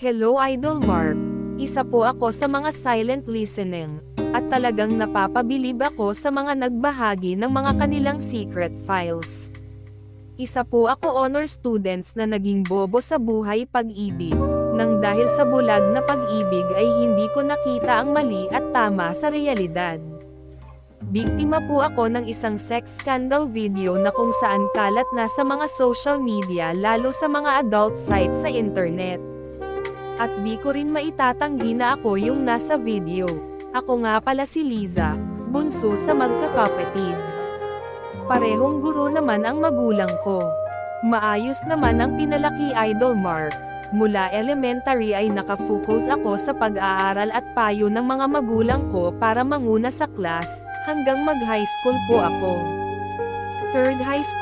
Hello Idol Mark, isa po ako sa mga silent listening, at talagang napapabilib ako sa mga nagbahagi ng mga kanilang secret files. Isa po ako honor students na naging bobo sa buhay pag-ibig, nang dahil sa bulag na pag-ibig ay hindi ko nakita ang mali at tama sa realidad. Biktima po ako ng isang sex scandal video na kung saan kalat na sa mga social media lalo sa mga adult sites sa internet. At di ko rin maitatanggi na ako yung nasa video. Ako nga pala si Liza, bunso sa magkakapatid. Parehong guro naman ang magulang ko. Maayos naman ang pinalaki Idol Mark. Mula elementary ay nakafocus ako sa pag-aaral at payo ng mga magulang ko para manguna sa class, hanggang mag-high school po ako. Third high school